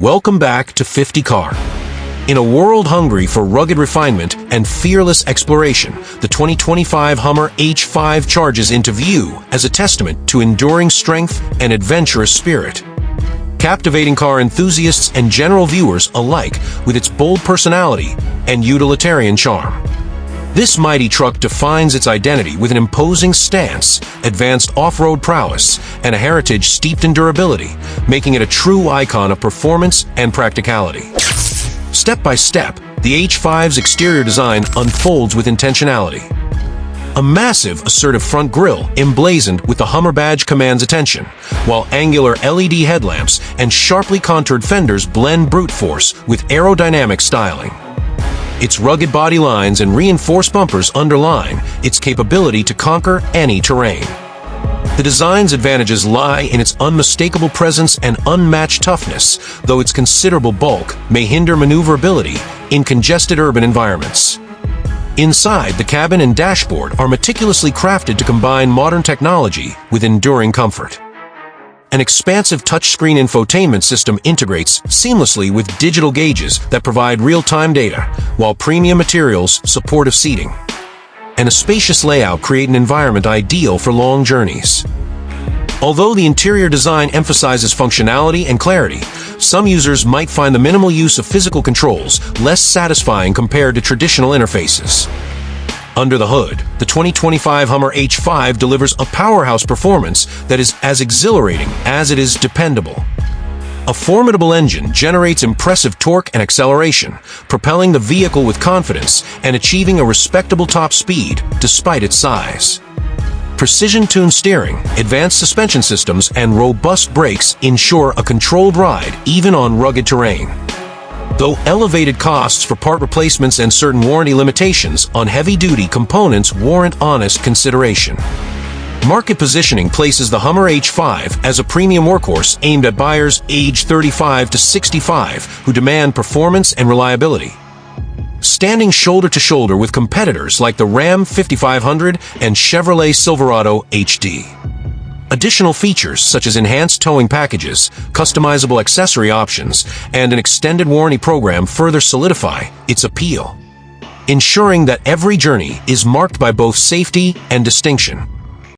Welcome back to 50 Car. In a world hungry for rugged refinement and fearless exploration, the 2025 Hummer H5 charges into view as a testament to enduring strength and adventurous spirit. Captivating car enthusiasts and general viewers alike with its bold personality and utilitarian charm. This mighty truck defines its identity with an imposing stance, advanced off-road prowess, and a heritage steeped in durability, making it a true icon of performance and practicality. Step by step, the H5's exterior design unfolds with intentionality. A massive, assertive front grille emblazoned with the Hummer badge commands attention, while angular LED headlamps and sharply contoured fenders blend brute force with aerodynamic styling. Its rugged body lines and reinforced bumpers underline its capability to conquer any terrain. The design's advantages lie in its unmistakable presence and unmatched toughness, though its considerable bulk may hinder maneuverability in congested urban environments. Inside, the cabin and dashboard are meticulously crafted to combine modern technology with enduring comfort. An expansive touchscreen infotainment system integrates seamlessly with digital gauges that provide real-time data, while premium materials supportive seating and a spacious layout create an environment ideal for long journeys. Although the interior design emphasizes functionality and clarity, some users might find the minimal use of physical controls less satisfying compared to traditional interfaces. Under the hood, the 2025 Hummer H5 delivers a powerhouse performance that is as exhilarating as it is dependable. A formidable engine generates impressive torque and acceleration, propelling the vehicle with confidence and achieving a respectable top speed despite its size. Precision-tuned steering, advanced suspension systems, and robust brakes ensure a controlled ride even on rugged terrain. Though elevated costs for part replacements and certain warranty limitations on heavy-duty components warrant honest consideration. Market positioning places the Hummer H5 as a premium workhorse aimed at buyers aged 35 to 65 who demand performance and reliability. Standing shoulder to shoulder with competitors like the Ram 5500 and Chevrolet Silverado HD. Additional features such as enhanced towing packages, customizable accessory options, and an extended warranty program further solidify its appeal, ensuring that every journey is marked by both safety and distinction.